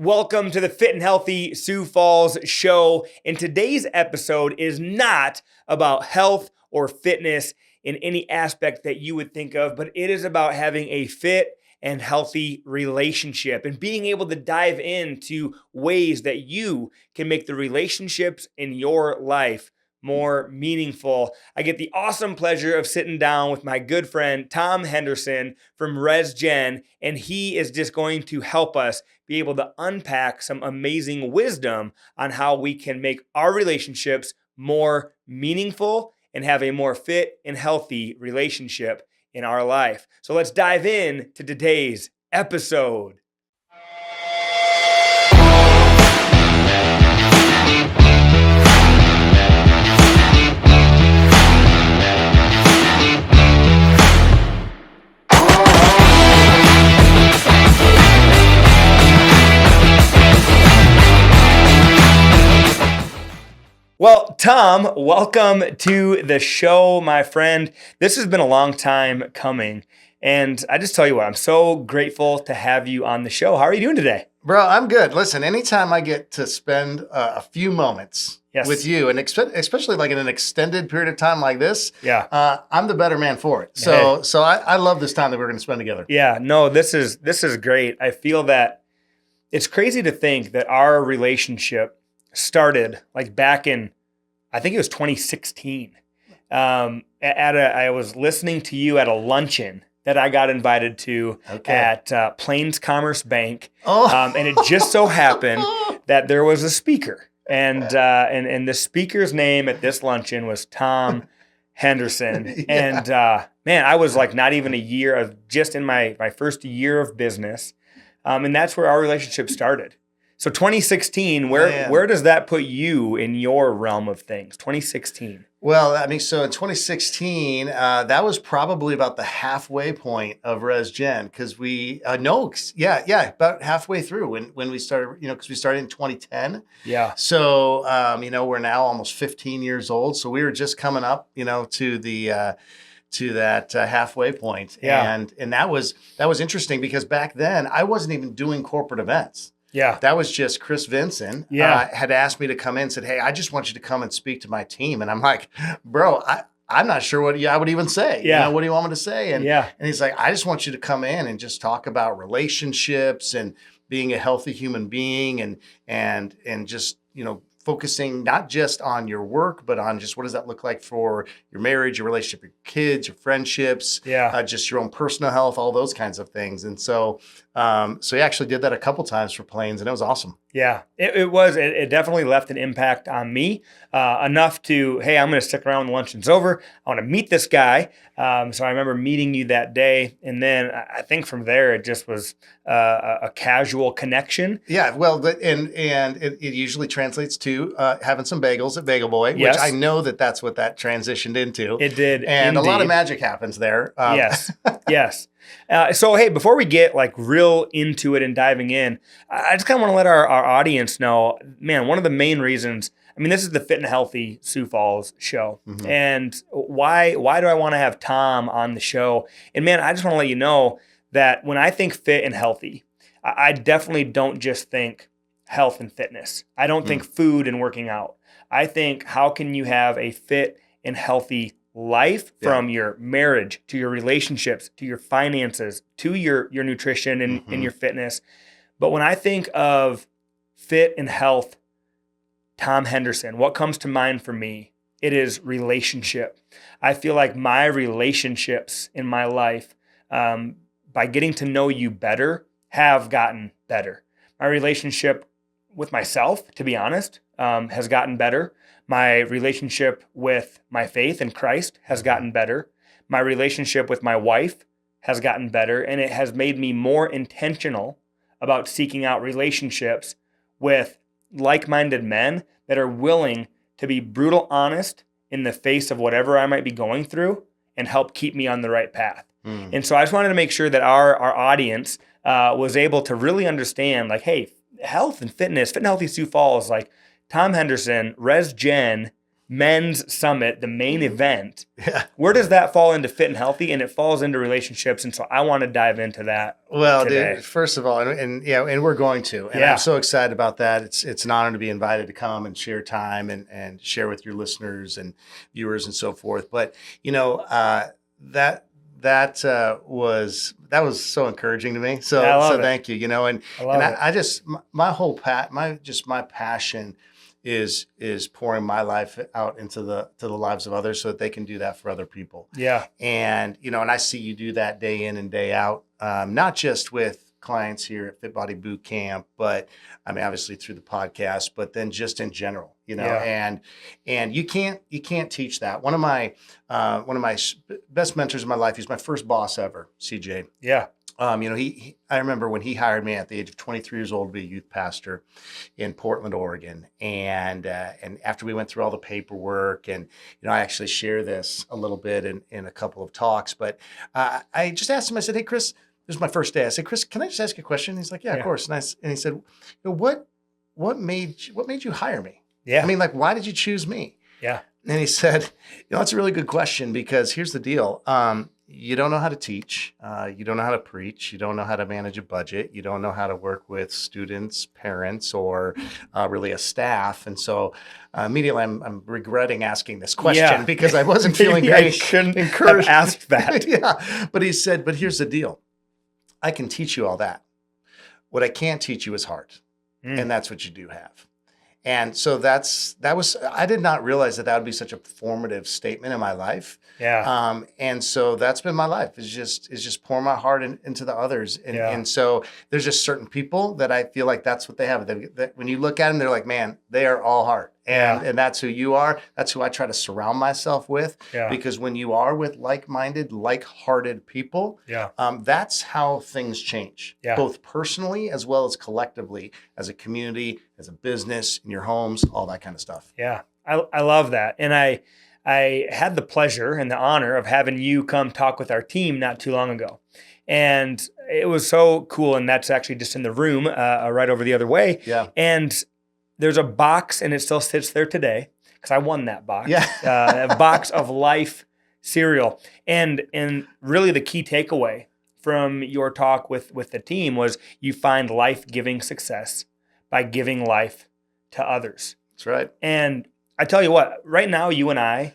Welcome to the Fit and Healthy Sioux Falls show. And today's episode is not about health or fitness in any aspect that you would think of, but it is about having a fit and healthy relationship and being able to dive into ways that you can make the relationships in your life more meaningful. I get the awesome pleasure of sitting down with my good friend, Tom Henderson from ResGen, and he is just going to help us be able to unpack some amazing wisdom on how we can make our relationships more meaningful and have a more fit and healthy relationship in our life. So let's dive in to today's episode. Well, Tom, welcome to the show, my friend. This has been a long time coming, and I just tell you what, I'm so grateful to have you on the show. How are you doing today? Bro, I'm good. Listen, anytime I get to spend a few moments with you, and especially like in an extended period of time like this, I'm the better man for it. So I love this time that we're going to spend together. Yeah, no, this is great. I feel that it's crazy to think that our relationship started like back in, I think it was 2016. I was listening to you at a luncheon that I got invited to at Plains Commerce Bank, and it just so happened that there was a speaker, and the speaker's name at this luncheon was Tom Henderson, and man, I was like not even a year of just in my first year of business, and that's where our relationship started. So 2016, where does that put you in your realm of things? 2016. Well, I mean, so in 2016, that was probably about the halfway point of ResGen because we about halfway through when we started, because we started in 2010. Yeah. So we're now almost 15 years old. So we were just coming up, to that halfway point. Yeah. And that was interesting because back then I wasn't even doing corporate events. Yeah. That was just Chris Vinson had asked me to come in and said, hey, I just want you to come and speak to my team. And I'm like, bro, I'm not sure what I would even say. Yeah. What do you want me to say? And he's like, I just want you to come in and just talk about relationships and being a healthy human being and just, focusing not just on your work, but on just what does that look like for your marriage, your relationship, your kids, your friendships, just your own personal health, all those kinds of things. And so he actually did that a couple times for Plains, and it was awesome. Yeah, it definitely left an impact on me enough to, hey, I'm going to stick around when luncheon's over. I want to meet this guy. So I remember meeting you that day. And then I think from there, it just was a casual connection. Yeah, well, and it usually translates to having some bagels at Bagel Boy, which I know that's what that transitioned into. It did. And indeed. A lot of magic happens there. Yes. So, hey, before we get like real into it and diving in, I just kind of want to let our audience know, man, one of the main reasons, this is the Fit and Healthy Sioux Falls show. Mm-hmm. And why do I want to have Tom on the show? And man, I just want to let you know that when I think fit and healthy, I definitely don't just think health and fitness. I don't think food and working out. I think, how can you have a fit and healthy life from your marriage to your relationships, to your finances, to your nutrition and your fitness. But when I think of fit and health, Tom Henderson, what comes to mind for me? It is relationship. I feel like my relationships in my life, by getting to know you better, have gotten better. My relationship with myself, to be honest, has gotten better. My relationship with my faith in Christ has gotten better. My relationship with my wife has gotten better, and it has made me more intentional about seeking out relationships with like-minded men that are willing to be brutal honest in the face of whatever I might be going through and help keep me on the right path. And so I just wanted to make sure that our audience was able to really understand, like, hey, health and fitness, Fit and Healthy Sioux Falls, like Tom Henderson, ResGen, men's summit, the main event. Yeah. Where does that fall into fit and healthy? And it falls into relationships. And so I want to dive into that. Well, today. dude, first of all, and we're going to, and I'm so excited about that. It's an honor to be invited to come and share time and share with your listeners and viewers and so forth. But that was so encouraging to me. So thank you. And I just my passion is pouring my life out into the lives of others so that they can do that for other people. Yeah. And and I see you do that day in and day out, not just with clients here at Fit Body Boot Camp, but I mean obviously through the podcast, but then just in general, and you can't teach that. One of my best mentors in my life, he's my first boss ever, CJ. Yeah. I remember when he hired me at the age of 23 years old to be a youth pastor in Portland, Oregon. And after we went through all the paperwork and, I actually share this a little bit in a couple of talks, but I just asked him, I said, "Hey, Chris," this was my first day. I said, "Chris, can I just ask you a question?" He's like, "Yeah, of course." And he said, what made you hire me? Yeah. I mean, like, why did you choose me? Yeah. And he said, that's a really good question because here's the deal. You don't know how to teach. You don't know how to preach. You don't know how to manage a budget. You don't know how to work with students, parents, or really a staff. And so immediately I'm regretting asking this question because I wasn't feeling very encouraged. Have asked that. Yeah. But he said, but here's the deal. I can teach you all that. What I can't teach you is heart. And that's what you do have. And so I did not realize that would be such a formative statement in my life. Yeah. And so that's been my life is just pour my heart into the others. And so there's just certain people that I feel like that's what they have. That when you look at them, they're like, man, they are all heart. And that's who you are. That's who I try to surround myself with. Yeah. Because when you are with like-minded, like-hearted people, that's how things change, both personally as well as collectively, as a community, as a business, in your homes, all that kind of stuff. Yeah, I love that. And I had the pleasure and the honor of having you come talk with our team not too long ago. And it was so cool. And that's actually just in the room right over the other way. Yeah. And there's a box, and it still sits there today because I won that box. Yeah. A box of Life cereal. And really the key takeaway from your talk with the team was you find life-giving success by giving life to others. That's right. And I tell you what, right now, you and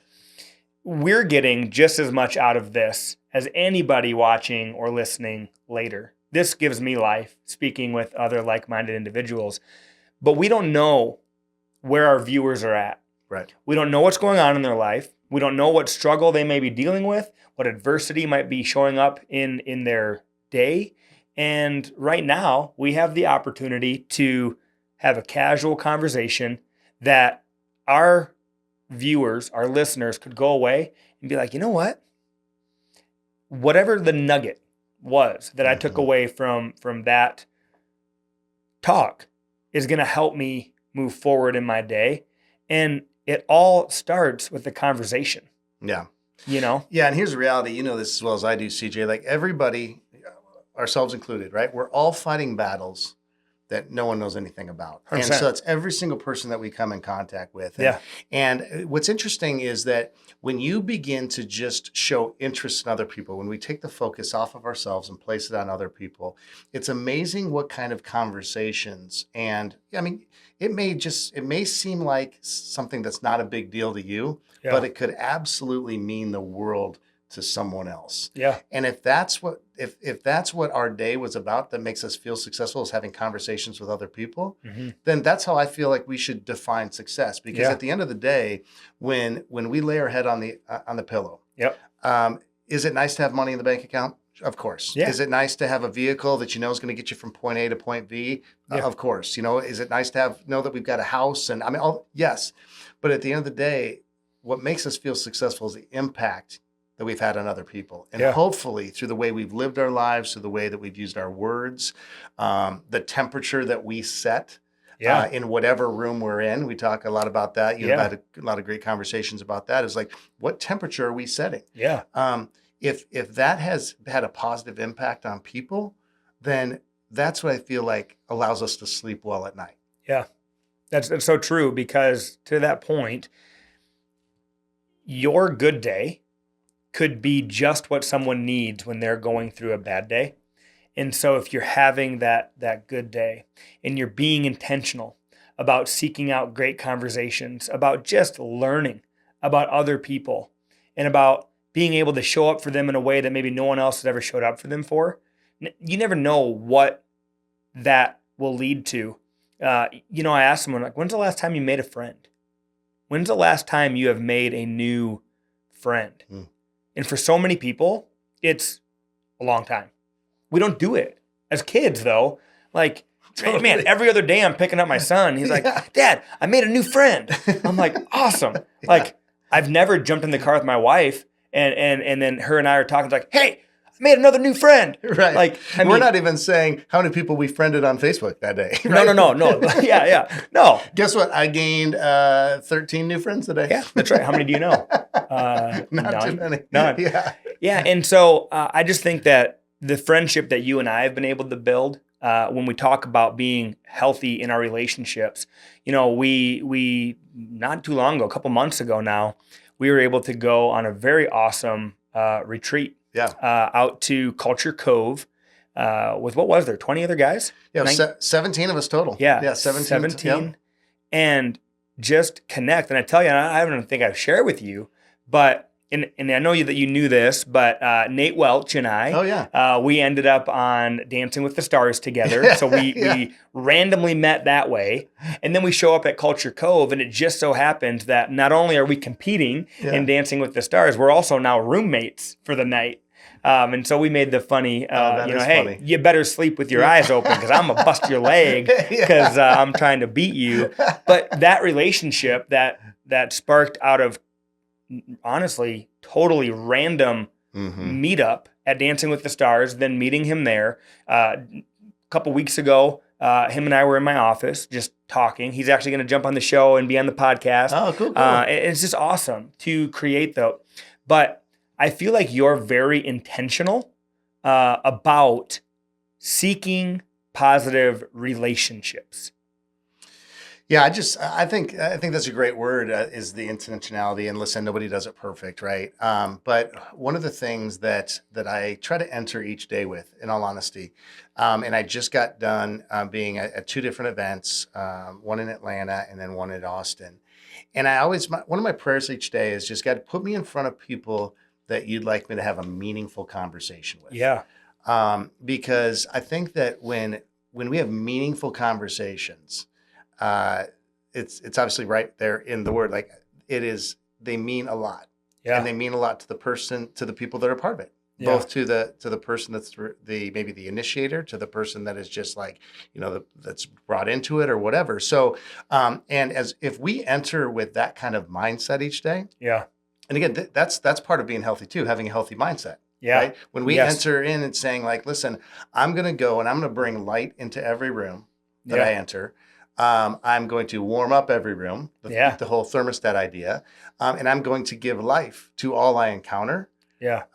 we're getting just as much out of this as anybody watching or listening later. This gives me life, speaking with other like-minded individuals. But we don't know where our viewers are at. Right. We don't know what's going on in their life. We don't know what struggle they may be dealing with, what adversity might be showing up in their day. And right now, we have the opportunity to have a casual conversation that our viewers, our listeners could go away and be like, you know what? Whatever the nugget was that I took away from that talk is going to help me move forward in my day. And it all starts with the conversation. Yeah. Yeah. And here's the reality. This as well as I do, CJ, like everybody, ourselves included, right? We're all fighting battles that no one knows anything about. 100%. And so it's every single person that we come in contact with. And what's interesting is that when you begin to just show interest in other people, when we take the focus off of ourselves and place it on other people, it's amazing what kind of conversations. And I mean, it may seem like something that's not a big deal to you, but it could absolutely mean the world to someone else. Yeah. And if that's what our day was about, that makes us feel successful, is having conversations with other people, then that's how I feel like we should define success. Because at the end of the day, when we lay our head on the pillow, is it nice to have money in the bank account? Of course. Yeah. Is it nice to have a vehicle that you know is going to get you from point A to point B? Of course. Is it nice to know that we've got a house? And I mean, yes. But at the end of the day, what makes us feel successful is the impact that we've had on other people. And hopefully through the way we've lived our lives, through the way that we've used our words, the temperature that we set in whatever room we're in. We talk a lot about that. You've had a lot of great conversations about that. Is like, what temperature are we setting? Yeah. If that has had a positive impact on people, then that's what I feel like allows us to sleep well at night. Yeah. That's so true, because to that point, your good day could be just what someone needs when they're going through a bad day. And so if you're having that good day and you're being intentional about seeking out great conversations, about just learning about other people and about being able to show up for them in a way that maybe no one else has ever showed up for them for, you never know what that will lead to. I asked someone, like, when's the last time you made a friend? When's the last time you have made a new friend? And for so many people, it's a long time. We don't do it. As kids, though, like, totally. Man, every other day I'm picking up my son. He's like, Dad, I made a new friend. I'm like, awesome. Yeah. Like, I've never jumped in the car with my wife and then her and I are talking, like, hey, I made another new friend. Right. Like, we're not even saying how many people we friended on Facebook that day. Right? No. Yeah. No. Guess what? I gained 13 new friends today. Yeah, that's right. How many do you know? Not too many. None. Yeah. Yeah. And so I just think that the friendship that you and I have been able to build, when we talk about being healthy in our relationships, we not too long ago, a couple months ago now, we were able to go on a very awesome retreat. Yeah. Out to Culture Cove with, what was there, 20 other guys? Yeah, 17 of us total. Yeah, 17. Yep. And just connect. And I tell you, I don't think I've shared with you, but and I know that you knew this, but Nate Welch and I, we ended up on Dancing with the Stars together. So we randomly met that way. And then we show up at Culture Cove, and it just so happens that not only are we competing in Dancing with the Stars, we're also now roommates for the night. And so we made the funny, hey, you better sleep with your eyes open because I'm going to bust your leg because I'm trying to beat you. But that relationship that sparked out of, honestly, totally random meetup at Dancing with the Stars, then meeting him there. A couple weeks ago, him and I were in my office just talking. He's actually going to jump on the show and be on the podcast. Oh, cool. It's just awesome to create though. But I feel like you're very intentional about seeking positive relationships. Yeah, I think that's a great word, is the intentionality. And listen, nobody does it perfect, right? But one of the things that I try to enter each day with, in all honesty, and I just got done being at two different events, one in Atlanta and then one in Austin. And one of my prayers each day is just, God, put me in front of people that you'd like me to have a meaningful conversation with. Yeah. Because I think that when we have meaningful conversations, it's obviously right there in the word, like they mean a lot. Yeah. And they mean a lot to the people that are part of it. Yeah. Both to the person that's maybe the initiator, to the person that is just like, that's brought into it or whatever. So, and if we enter with that kind of mindset each day. Yeah. And again, that's part of being healthy too, having a healthy mindset. Yeah. Right? When we enter in and saying like, listen, I'm going to go and I'm going to bring light into every room that I enter. I'm going to warm up every room, the whole thermostat idea, and I'm going to give life to all I encounter. Yeah.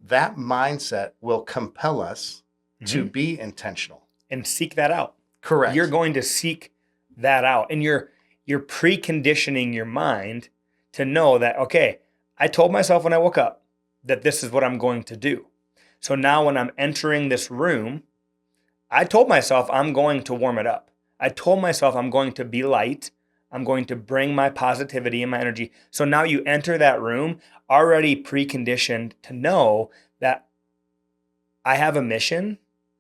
That mindset will compel us to be intentional. And seek that out. Correct. You're going to seek that out. And you're preconditioning your mind to know that, okay, I told myself when I woke up that this is what I'm going to do. So now when I'm entering this room, I told myself I'm going to warm it up. I told myself I'm going to be light. I'm going to bring my positivity and my energy. So now you enter that room already preconditioned to know that I have a mission,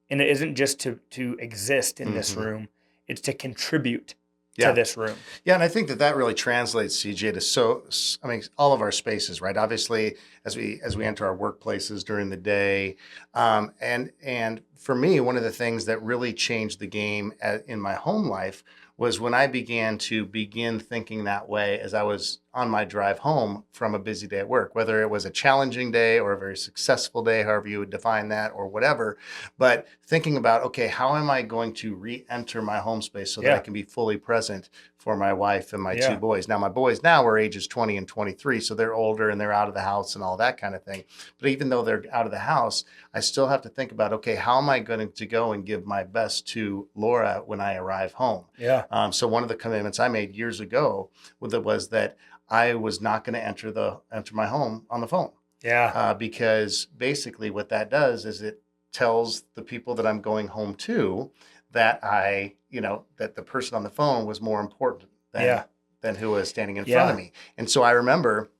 and it isn't just to exist in this room. It's to contribute to this room. Yeah, and I think that really translates, CJ, to all of our spaces, right? Obviously, as we enter our workplaces during the day, and for me, one of the things that really changed the game in my home life was when I began thinking that way as I was on my drive home from a busy day at work, whether it was a challenging day or a very successful day, however you would define that or whatever. But thinking about, okay, how am I going to re-enter my home space so that I can be fully present for my wife and my two boys. Now, my boys now are ages 20 and 23, so they're older and they're out of the house and all that kind of thing. But even though they're out of the house, I still have to think about, okay, how am am I going to go and give my best to Laura when I arrive home? Yeah. So one of the commitments I made years ago was that I was not going to enter my home on the phone. Yeah. Because basically what that does is it tells the people that I'm going home to that that the person on the phone was more important than who was standing in front of me. And so I remember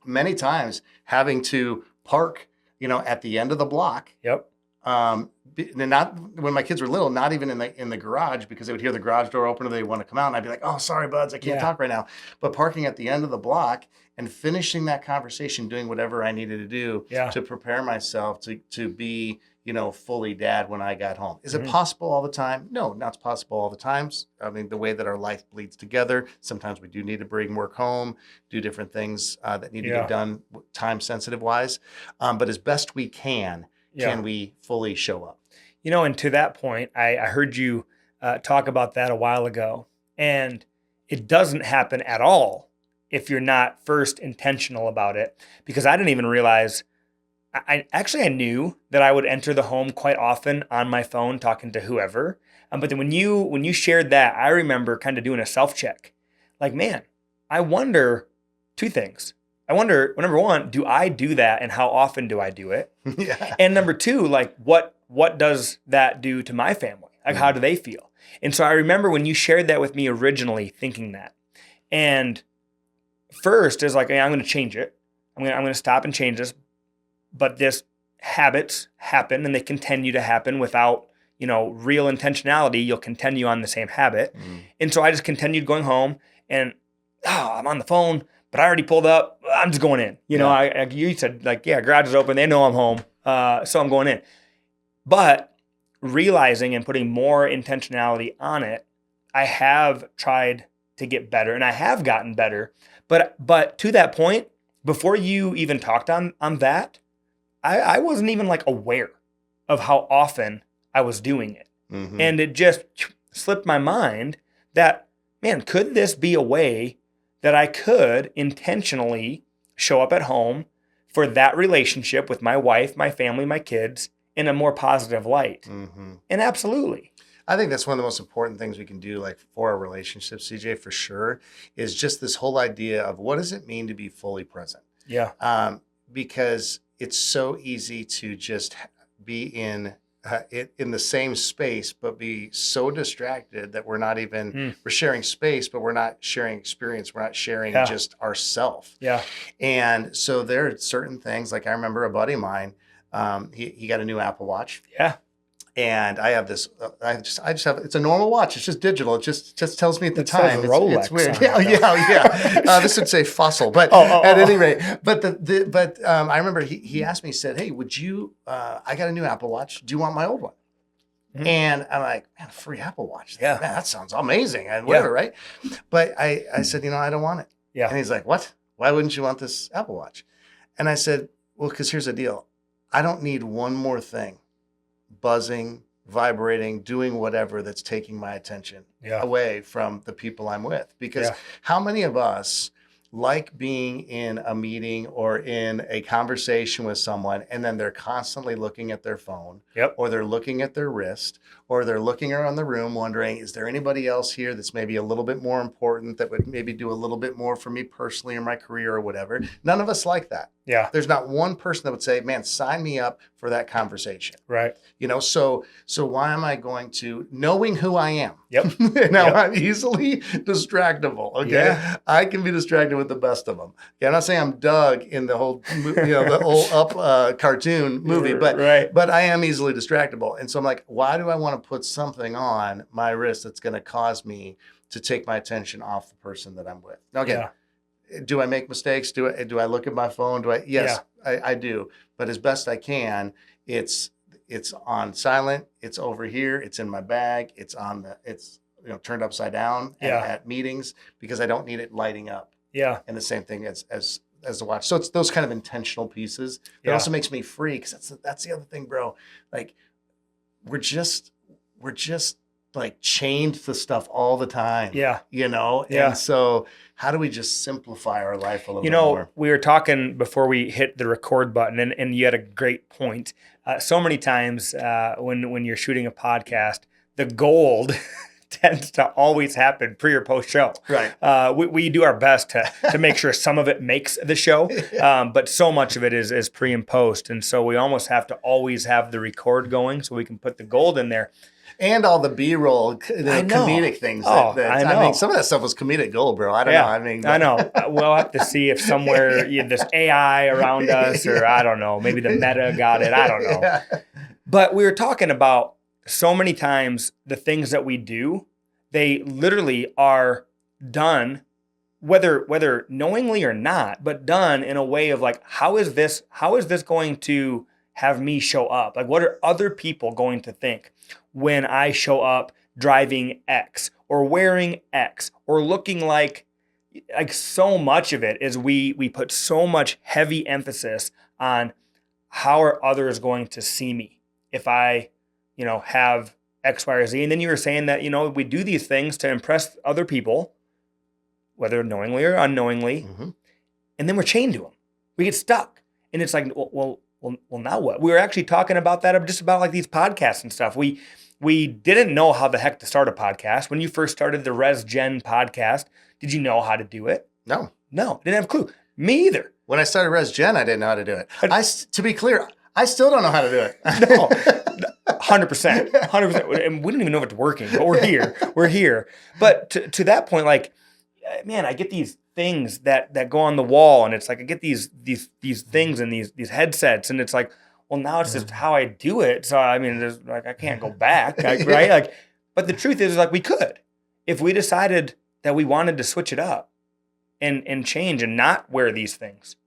many times having to park, at the end of the block. Yep. Not when my kids were little, not even in the garage, because they would hear the garage door open or they want to come out, and I'd be like, "Oh, sorry, buds, I can't talk right now." But parking at the end of the block and finishing that conversation, doing whatever I needed to do to prepare myself to be, fully dad when I got home. Is it possible all the time? No, not possible all the times. I mean, the way that our life bleeds together, sometimes we do need to bring work home, do different things that need to get done time sensitive wise. But as best we can we fully show up? And to that point, I heard you talk about that a while ago, and it doesn't happen at all if you're not first intentional about it, because I didn't even realize, I knew that I would enter the home quite often on my phone talking to whoever. But then when you shared that, I remember kind of doing a self-check. Like, man, I wonder two things. I wonder, number one, do I do that, and how often do I do it? Yeah. And number two, like, what does that do to my family? Like, how do they feel? And so I remember when you shared that with me originally, thinking that. And first is like, hey, I'm going to change it. I'm going to stop and change this. But this habits happen, and they continue to happen without, real intentionality. You'll continue on the same habit. And so I just continued going home, and I'm on the phone, but I already pulled up. I'm just going in. You said, like, garage is open. They know I'm home. So I'm going in. But realizing and putting more intentionality on it, I have tried to get better, and I have gotten better. But to that point, before you even talked on that, I wasn't even like aware of how often I was doing it. And it just slipped my mind that, man, could this be a way that I could intentionally show up at home for that relationship with my wife, my family, my kids in a more positive light? And absolutely. I think that's one of the most important things we can do, like, for our relationships, CJ, for sure, is just this whole idea of what does it mean to be fully present? Yeah. Because it's so easy to just be in the same space, but be so distracted that we're not even, we're sharing space, but we're not sharing experience. We're not sharing just ourself. Yeah. And so there are certain things, like I remember a buddy of mine, he got a new Apple Watch. Yeah. And I have this, I just have, it's a normal watch. It's just digital. It just tells me at the It time. says Rolex it's weird. on it, Yeah. This would say fossil, but at any rate, I remember he asked me, he said, "Hey, would you, I got a new Apple Watch. Do you want my old one?" And I'm like, "Man, a free Apple Watch. Yeah. Man, that sounds amazing." And whatever, right? But I said, I don't want it. Yeah. And he's like, "What? Why wouldn't you want this Apple Watch?" And I said, "Well, because here's the deal. I don't need one more thing buzzing, vibrating, doing whatever that's taking my attention away from the people I'm with." Because how many of us like being in a meeting or in a conversation with someone, and then they're constantly looking at their phone, or they're looking at their wrist, or they're looking around the room wondering, is there anybody else here that's maybe a little bit more important, that would maybe do a little bit more for me personally or my career or whatever? None of us like that. Yeah. There's not one person that would say, "Man, sign me up for that conversation." Right. So why am I going to, knowing who I am? Yep. Now I'm easily distractible. Okay. Yeah. I can be distracted with the best of them. Okay. I'm not saying I'm Doug in the whole, the whole Up cartoon movie, but I am easily distractible. And so I'm like, why do I want to put something on my wrist that's going to cause me to take my attention off the person that I'm with? Now, again, do I make mistakes? Do I look at my phone? Yes, I do. But as best I can, it's on silent. It's over here. It's in my bag. It's turned upside down at meetings, because I don't need it lighting up. Yeah. And the same thing as the watch. So it's those kind of intentional pieces that also makes me free, because that's the other thing, bro. Like, we're just like chained to stuff all the time. Yeah. And so how do we just simplify our life a little bit more? We were talking before we hit the record button, and you had a great point. So many times when you're shooting a podcast, the gold tends to always happen pre or post show. Right. We do our best to make sure some of it makes the show, but so much of it is pre and post. And so we almost have to always have the record going so we can put the gold in there. And all the B-roll, comedic things. I know. I mean, some of that stuff was comedic gold, bro. I don't know. I mean, I know. We'll have to see if somewhere there's AI around us, or I don't know. Maybe the meta got it. I don't know. Yeah. But we were talking about so many times the things that we do, they literally are done, whether knowingly or not, but done in a way of like, how is this going to have me show up? Like, what are other people going to think when I show up driving X or wearing X or looking like so much of it is we put so much heavy emphasis on how are others going to see me if I, have X, Y, or Z. And then you were saying that, we do these things to impress other people, whether knowingly or unknowingly, and then we're chained to them. We get stuck. And it's like, well, now what? We were actually talking about that, just about like these podcasts and stuff. We didn't know how the heck to start a podcast. When you first started the ResGen podcast, did you know how to do it? No, didn't have a clue. Me either. When I started ResGen, I didn't know how to do it. To be clear, I still don't know how to do it. No, 100%. And we don't even know if it's working, but we're here. We're here. But to that point, like, man, I get these things that go on the wall, and it's like I get these things and these headsets, and it's like, well, now it's just how I do it. So I mean, there's like I can't go back, right? Like, but the truth is like we could, if we decided that we wanted to switch it up and change and not wear these things.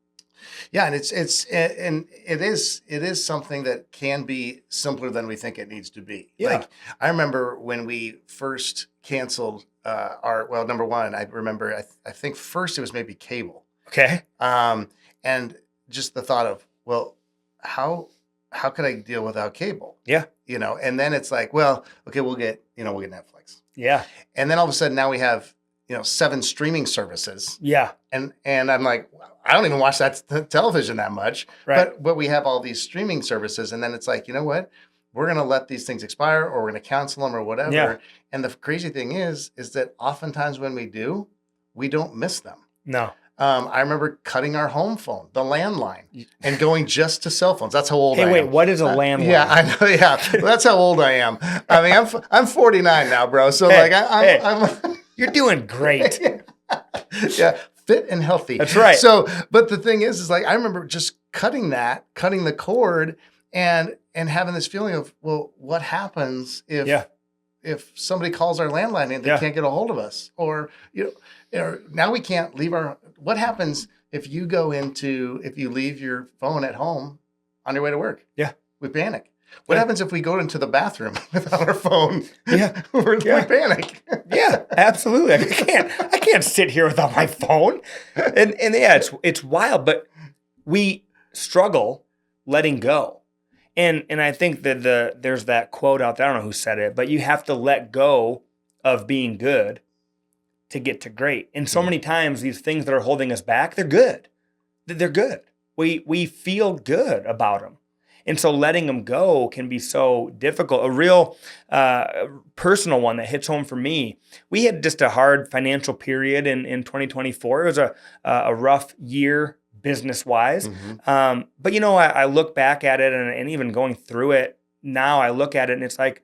Yeah, and it is something that can be simpler than we think it needs to be. Yeah. Like I remember when we first canceled number one, I remember I think first it was maybe cable. Okay. And just the thought of, well, how could I deal without cable? Yeah. And then it's like, well, okay, we'll get Netflix. Yeah. And then all of a sudden now we have 7 streaming services. Yeah. And I'm like, I don't even watch that television that much. Right. But we have all these streaming services, and then it's like, you know what? We're going to let these things expire, or we're going to cancel them, or whatever. Yeah. And the crazy thing is that oftentimes when we do, we don't miss them. No. I remember cutting our home phone, the landline, and going just to cell phones. That's how old I am. Hey, wait, what is a landline? Yeah, I know. Yeah, well, that's how old I am. I mean, I'm 49 now, bro. So I'm you're doing great. Yeah, fit and healthy. That's right. So, but the thing is like I remember just cutting the cord, and having this feeling of, well, what happens if somebody calls our landline and they can't get a hold of us, or now we can't leave what happens if you leave your phone at home on your way to work? Yeah. We panic. What happens if we go into the bathroom without our phone? Yeah. we panic. Yeah, absolutely. I can't sit here without my phone. And yeah, it's wild, but we struggle letting go. And I think that there's that quote out there, I don't know who said it, but you have to let go of being good to get to great. And so many times these things that are holding us back, they're good. They're good. We feel good about them. And so letting them go can be so difficult. A real personal one that hits home for me, we had just a hard financial period in 2024. It was a rough year business-wise. But, I look back at it and even going through it now, I look at it and it's like,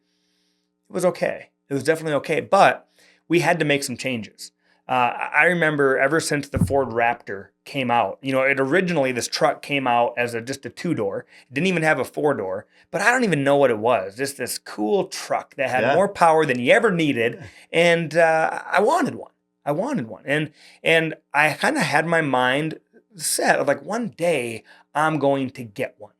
it was okay. It was definitely okay. But we had to make some changes. I remember ever since the Ford Raptor came out, it originally, this truck came out as just a 2-door. It didn't even have a 4-door, but I don't even know what it was. Just this cool truck that had more power than you ever needed. And I wanted one. And I kind of had my mind set of like, one day I'm going to get one.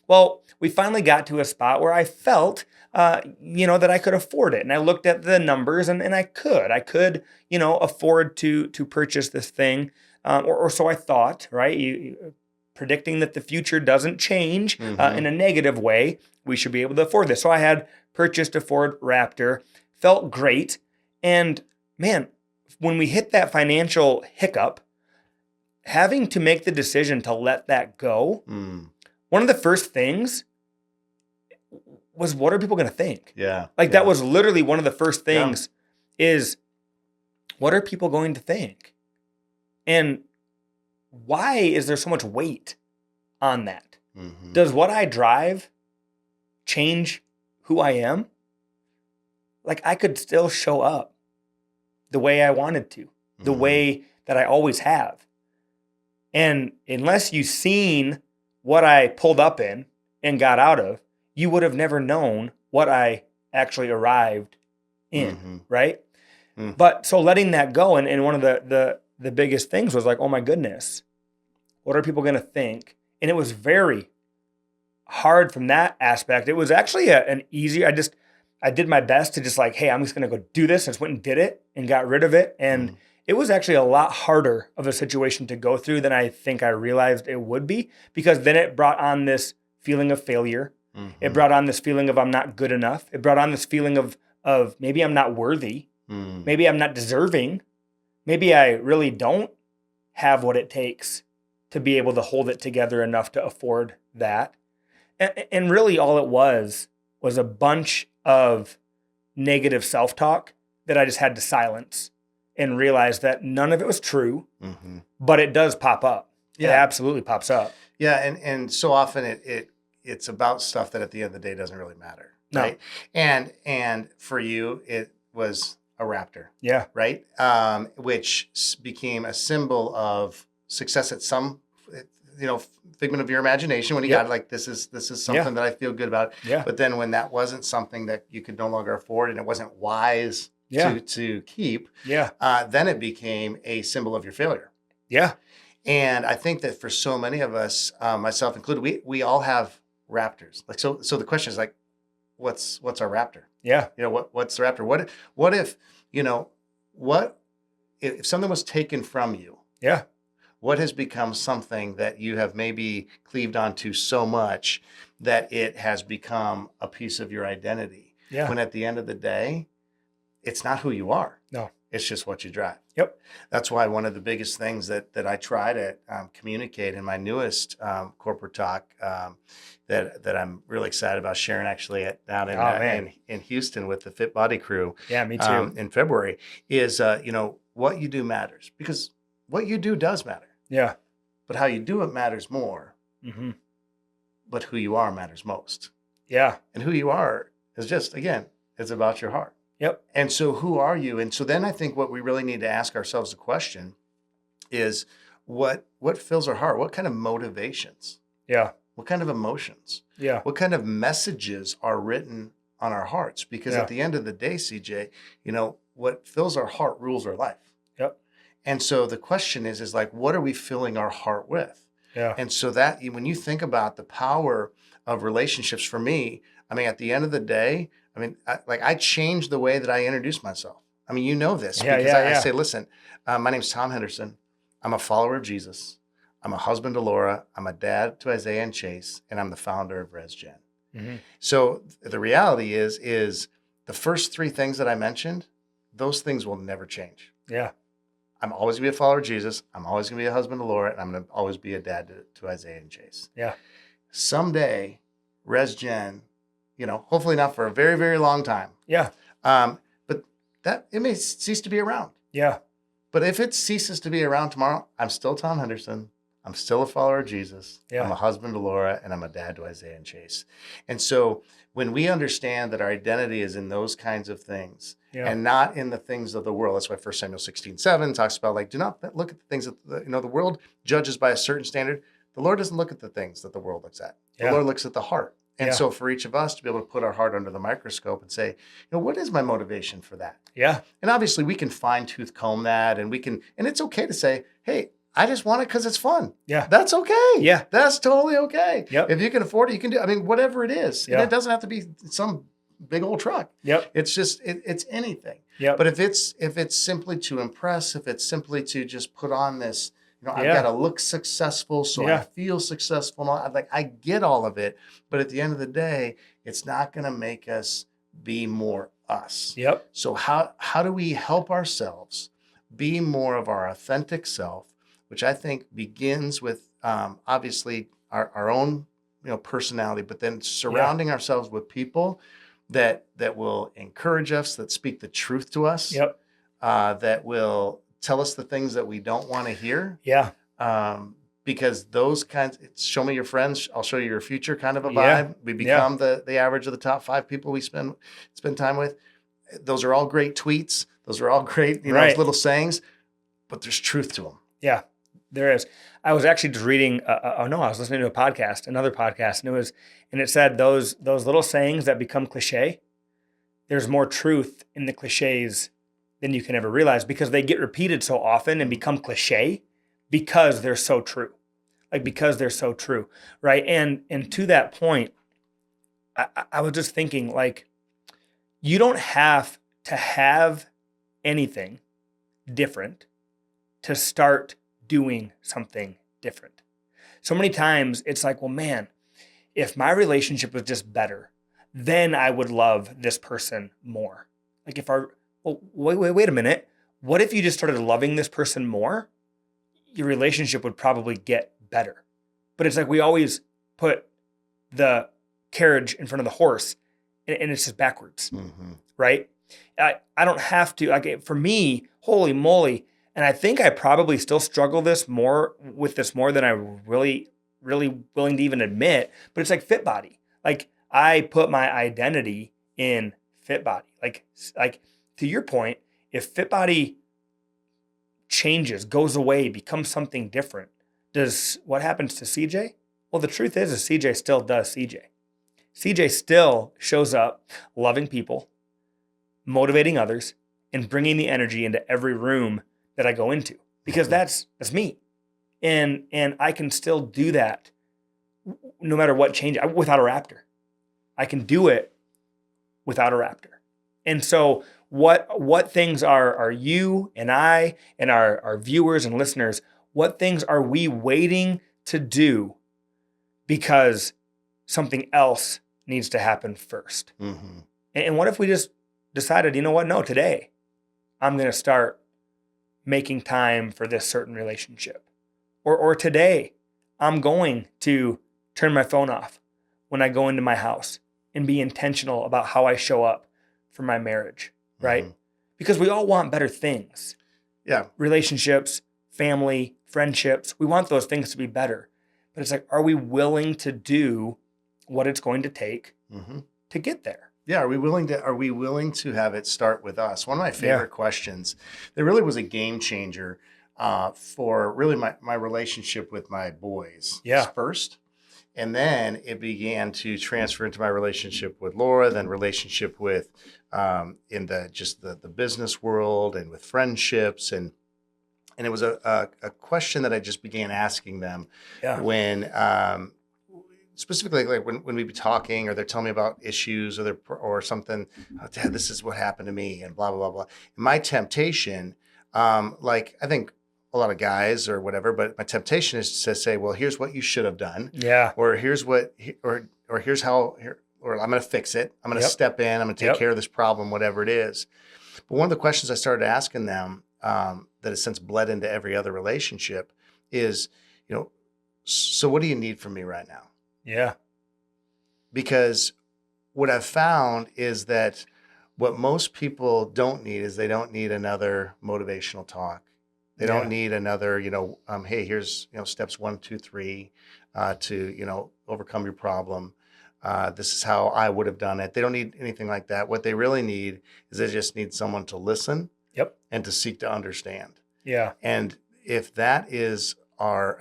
Well, we finally got to a spot where I felt, that I could afford it. And I looked at the numbers and I could, afford to purchase this thing. Or so I thought, right? Predicting that the future doesn't change in a negative way, we should be able to afford this. So I had purchased a Ford Raptor, felt great. And man, when we hit that financial hiccup, having to make the decision to let that go, one of the first things was, what are people going to think? Yeah. Like that was literally one of the first things is, what are people going to think? And why is there so much weight on that? Mm-hmm. Does what I drive change who I am? Like I could still show up the way I wanted to, the way that I always have. And unless you've seen what I pulled up in and got out of, you would have never known what I actually arrived in, right? But so letting that go, and one of the biggest things was like, oh my goodness, what are people going to think? And it was very hard from that aspect. It was actually an easier, I did my best to just like, hey, I'm just going to go do this. I just went and did it and got rid of it. And it was actually a lot harder of a situation to go through than I think I realized it would be, because then it brought on this feeling of failure. It brought on this feeling of I'm not good enough. It brought on this feeling of maybe I'm not worthy. Maybe I'm not deserving. Maybe I really don't have what it takes to be able to hold it together enough to afford that. And really all it was a bunch of negative self-talk that I just had to silence and realize that none of it was true, but it does pop up. Yeah. It absolutely pops up. Yeah, and so often it's about stuff that at the end of the day doesn't really matter, right? No. And for you, it was a raptor. Yeah. Right? Which became a symbol of success at some, figment of your imagination when you got like, this is something that I feel good about. Yeah. But then when that wasn't something that you could no longer afford and it wasn't wise to keep, then it became a symbol of your failure. Yeah. And I think that for so many of us, myself included, we all have raptors. Like, so the question is like, what's our raptor? Yeah. What's the raptor? What if, if something was taken from you? Yeah. What has become something that you have maybe cleaved onto so much that it has become a piece of your identity? Yeah. When at the end of the day, it's not who you are. No. It's just what you drive. Yep. That's why one of the biggest things that I try to communicate in my newest corporate talk that I'm really excited about sharing actually down in Houston with the Fit Body crew. Yeah, me too. In February is, what you do matters, because what you do does matter. Yeah. But how you do it matters more. But who you are matters most. Yeah. And who you are is just, again, it's about your heart. Yep. And so who are you? And so then I think what we really need to ask ourselves the question is what fills our heart? What kind of motivations? Yeah. What kind of emotions? Yeah. What kind of messages are written on our hearts? Because at the end of the day, CJ, what fills our heart rules our life. Yep. And so the question is like, what are we filling our heart with? Yeah. And so that when you think about the power of relationships, for me, at the end of the day, I changed the way that I introduce myself. This because I say, listen, my name's Tom Henderson. I'm a follower of Jesus. I'm a husband to Laura. I'm a dad to Isaiah and Chase, and I'm the founder of ResGen. So the reality is the first three things that I mentioned, those things will never change. Yeah. I'm always going to be a follower of Jesus. I'm always going to be a husband to Laura, and I'm going to always be a dad to Isaiah and Chase. Yeah. Someday, ResGen, hopefully not for a very, very long time. Yeah. But that it may cease to be around. Yeah. But if it ceases to be around tomorrow, I'm still Tom Henderson. I'm still a follower of Jesus. Yeah. I'm a husband to Laura, and I'm a dad to Isaiah and Chase. And so when we understand that our identity is in those kinds of things and not in the things of the world, that's why 1 Samuel 16:7 talks about like, do not look at the things that the world judges by a certain standard. The Lord doesn't look at the things that the world looks at. The Lord looks at the heart. And so for each of us to be able to put our heart under the microscope and say, what is my motivation for that? Yeah. And obviously we can fine tooth comb that, and it's okay to say, hey, I just want it because it's fun. Yeah. That's okay. Yeah. That's totally okay. Yep. If you can afford it, you can do, whatever it is. Yeah. And it doesn't have to be some big old truck. Yep. It's just, it's anything. Yep. But if it's simply to impress, if it's simply to just put on this, I've got to look successful, so I feel successful. I get all of it, but at the end of the day, it's not going to make us be more us. Yep. So how do we help ourselves be more of our authentic self, which I think begins with obviously our own personality, but then surrounding ourselves with people that will encourage us, that speak the truth to us, Yep. that will tell us the things that we don't want to hear. Yeah. Because those kinds, it's show me your friends, I'll show you your future kind of a Yeah. vibe. We become the average of the top 5 people we spend time with. Those are all great tweets. Those are all great, little sayings, but there's truth to them. Yeah, there is. I was actually just reading. I was listening to another podcast, and it said those little sayings that become cliche. There's more truth in the cliches than you can ever realize because they get repeated so often and become cliche because they're so true. Because they're so true, right? And to that point, I was just thinking, you don't have to have anything different to start doing something different. So many times it's like, well, man, if my relationship was just better, then I would love this person more. Wait a minute. What if you just started loving this person more? Your relationship would probably get better. But it's like we always put the carriage in front of the horse and it's just backwards, right? I don't have to, for me, holy moly, and I think I probably still struggle with this more than I really, really willing to even admit, but it's like fit body. I put my identity in fit body. To your point, if fit body changes, goes away, becomes something different, what happens to CJ? Well, the truth is CJ still does CJ. CJ still shows up loving people, motivating others, and bringing the energy into every room that I go into because that's me. And I can still do that no matter what change without a raptor. I can do it without a raptor. And so what things are you and I and our viewers and listeners, what things are we waiting to do because something else needs to happen first? And what if we just decided, you know what? No, today I'm going to start making time for this certain relationship. Or today I'm going to turn my phone off when I go into my house and be intentional about how I show up for my marriage, right? Because we all want better things. Yeah. Relationships, family, friendships, we want those things to be better. But it's like, are we willing to do what it's going to take to get there? Yeah, are we willing to have it start with us? One of my favorite questions. There really was a game changer for really my relationship with my boys first. And then it began to transfer into my relationship with Laura, then relationship with in the business world and with friendships. And it was a question that I just began asking them when specifically when we'd be talking or they're telling me about issues or something, Dad, this is what happened to me and blah, blah, blah, blah. My temptation, I think a lot of guys or whatever, but my temptation is to say, well, here's what you should have done. Yeah. Or here's here's how, or I'm going to fix it. I'm going to step in. I'm going to take care of this problem, whatever it is. But one of the questions I started asking them that has since bled into every other relationship is, so what do you need from me right now? Yeah. Because what I've found is that what most people don't need is they don't need another motivational talk. They don't need another, hey, here's, steps 1, 2, 3 to, overcome your problem. This is how I would have done it. They don't need anything like that. What they really need is they just need someone to listen and to seek to understand. Yeah. And if that is our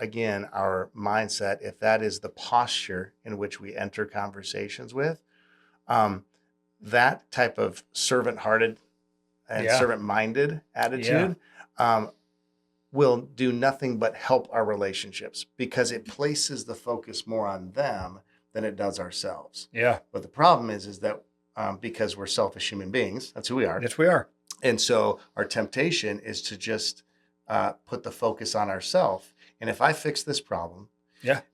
mindset, if that is the posture in which we enter conversations with, that type of servant-hearted and servant-minded attitude will do nothing but help our relationships because it places the focus more on them than it does ourselves. Yeah. But the problem is that because we're selfish human beings, that's who we are. Yes, we are. And so our temptation is to just put the focus on ourselves. And if I fix this problem,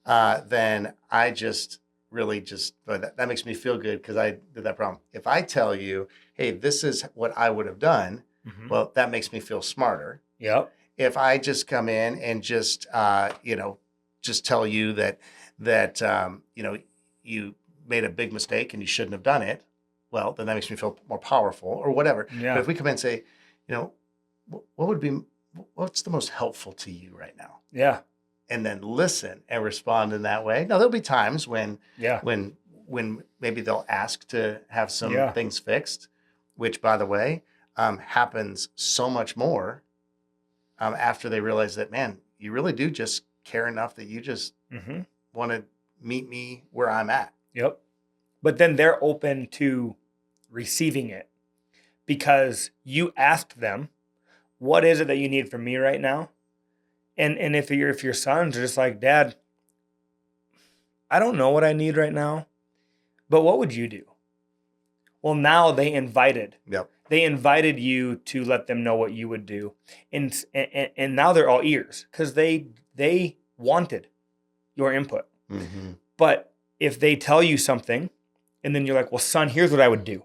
then I just really that makes me feel good because I did that problem. If I tell you, hey, this is what I would have done, well, that makes me feel smarter. Yep. If I just come in and just just tell you that you made a big mistake and you shouldn't have done it, well, then that makes me feel more powerful or whatever. Yeah. But if we come in and say, what's the most helpful to you right now? Yeah. And then listen and respond in that way. Now, there'll be times when maybe they'll ask to have some things fixed, which, by the way, happens so much more after they realize that, man, you really do just care enough that you just want to meet me where I'm at. Yep. But then they're open to receiving it because you asked them, what is it that you need from me right now? And if your sons are just like, Dad, I don't know what I need right now, but what would you do? Well, now they invited. Yep. They invited you to let them know what you would do. And now they're all ears because they wanted your input. Mm-hmm. But if they tell you something and then you're like, well, son, here's what I would do.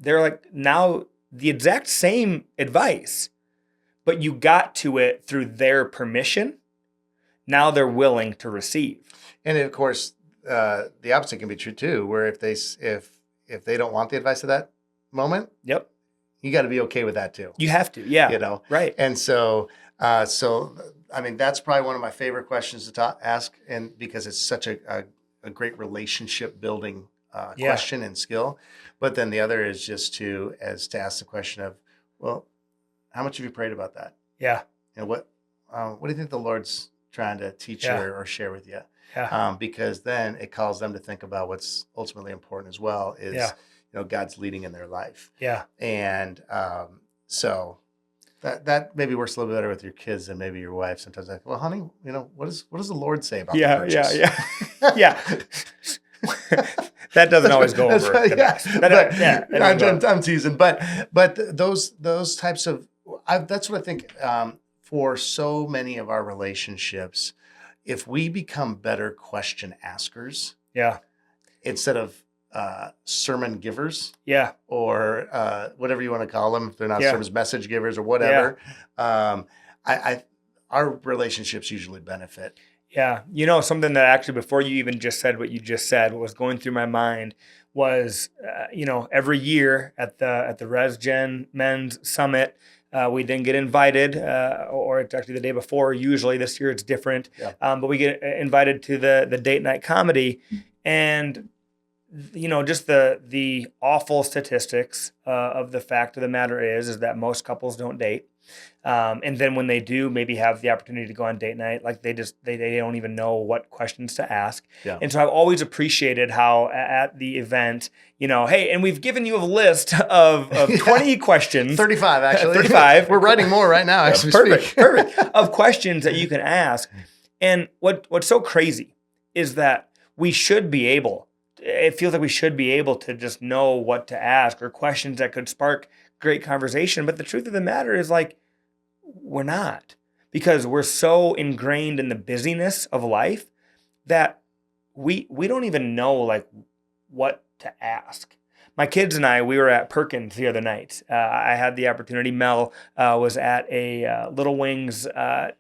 They're like, now the exact same advice, but you got to it through their permission. Now they're willing to receive. And of course, the opposite can be true too, where if they don't want the advice at that moment, yep, you got to be okay with that too. You have to, yeah, right. And so I mean, that's probably one of my favorite questions to ask, and because it's such a great relationship building question and skill. But then the other is just to ask the question of, well, how much have you prayed about that? Yeah. And what do you think the Lord's trying to teach you or share with you? Yeah. Because then it calls them to think about what's ultimately important as well is, God's leading in their life. Yeah. And so that maybe works a little bit better with your kids than maybe your wife. Sometimes like, well, honey, what does the Lord say about the purchase? Yeah. That doesn't always go over the best. I'm teasing, but those types of that's what I think for so many of our relationships, if we become better question askers, instead of sermon givers, or whatever you want to call them, if they're not sermons, message givers or whatever, our relationships usually benefit. Yeah. Something that actually, before you even just said what you just said, what was going through my mind was, every year at the ResGen Men's Summit, we then get invited, or it's actually the day before. Usually this year it's different, but we get invited to the date night comedy, and just the awful statistics of the fact of the matter is that most couples don't date. And then when they do maybe have the opportunity to go on date night, like they don't even know what questions to ask. Yeah. And so I've always appreciated how at the event, hey, and we've given you a list of 20 questions. 35, actually. 35. We're writing more right now, actually. Perfect. Of questions that you can ask. And what's so crazy is that it feels like we should be able to just know what to ask or questions that could spark great conversation. But the truth of the matter is, like, we're not, because we're so ingrained in the busyness of life that we don't even know like what to ask. My kids and we were at Perkins the other night. I had the opportunity. Mel was at a Little Wings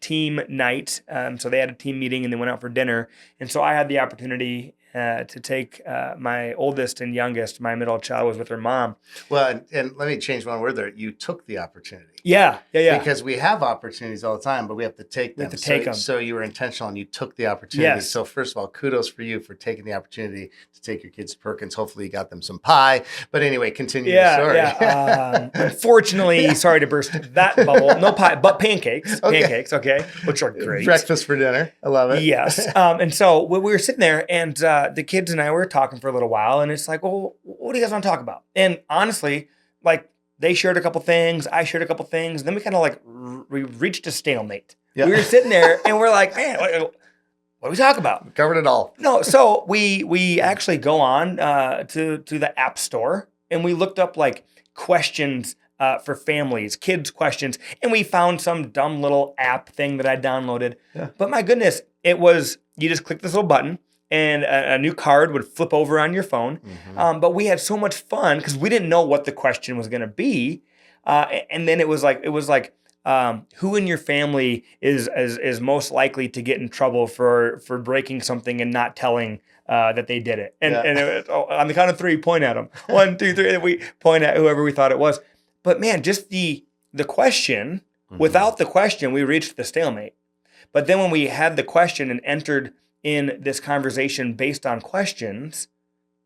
team night. So they had a team meeting and they went out for dinner. And so I had the opportunity to take my oldest and youngest. My middle child was with her mom. Well, and let me change one word there. You took the opportunity. Yeah. Because we have opportunities all the time, but we have to take them. So you were intentional and you took the opportunity. Yes. So first of all, kudos for you for taking the opportunity to take your kids to Perkins. Hopefully you got them some pie. But anyway, continue the story. Yeah. Unfortunately, sorry to burst that bubble. No pie, but pancakes. Okay. Pancakes, okay, which are great. Breakfast for dinner. I love it. Yes. And so we were sitting there, and the kids and I were talking for a little while, and it's like, well, what do you guys want to talk about? And honestly, like, they shared a couple things, I shared a couple things, and then we kind of like we reached a stalemate. Yeah. We were sitting there, and we're like, man, what do we talk about? We covered it all. No, so we actually go on to the App Store, and we looked up like questions for families, kids questions, and we found some dumb little app thing that I downloaded. Yeah. But my goodness, it was, you just click this little button, and a new card would flip over on your phone. Mm-hmm. But we had so much fun because we didn't know what the question was going to be. And then it was like who in your family is most likely to get in trouble for breaking something and not telling that they did it. And on the count of three, point at them. 1, 2, 3, and we point at whoever we thought it was. But man, just the question, without the question, we reached the stalemate. But then when we had the question and entered in this conversation based on questions,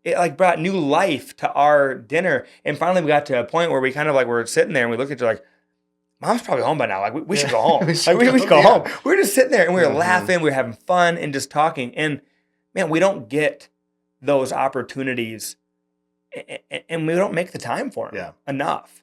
it like brought new life to our dinner. And finally we got to a point where we kind of like were sitting there and we looked at each other like, Mom's probably home by now. Like we should go home. we should go home. We were just sitting there and we were laughing, we were having fun and just talking. And man, we don't get those opportunities and we don't make the time for them enough.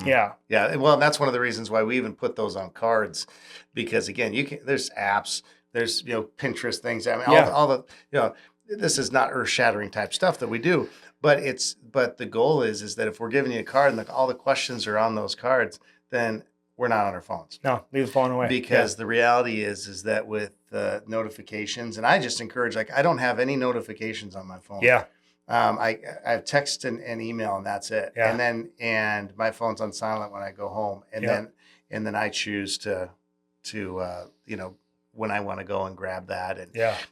Yeah. Well, that's one of the reasons why we even put those on cards, because again, there's apps, there's, Pinterest things. I mean, all the, this is not earth shattering type stuff that we do, but the goal is that if we're giving you a card and all the questions are on those cards, then we're not on our phones. No, leave the phone away. Because the reality is that with notifications, and I just encourage, like, I don't have any notifications on my phone. Yeah. I have text and email, and that's it. Yeah. And my phone's on silent when I go home, and then I choose to when I want to go and grab that,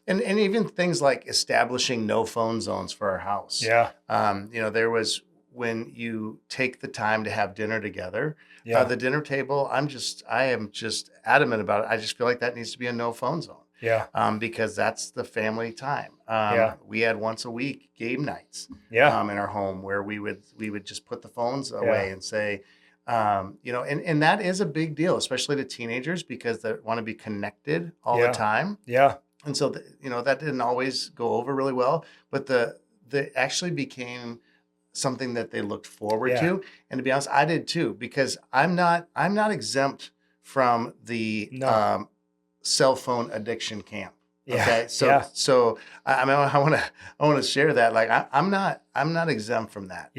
and even things like establishing no phone zones for our house. Yeah. There was, when you take the time to have dinner together, the dinner table, I am just adamant about it. I just feel like that needs to be a no phone zone. Yeah. Because that's the family time. We had once a week game nights. In our home where we would just put the phones away and say, and that is a big deal, especially to teenagers, because they want to be connected all the time. Yeah. And so, that didn't always go over really well, but the actually became something that they looked forward to. And to be honest, I did too, because I'm not exempt from the cell phone addiction camp. Okay. So I want to share that. Like I'm not exempt from that.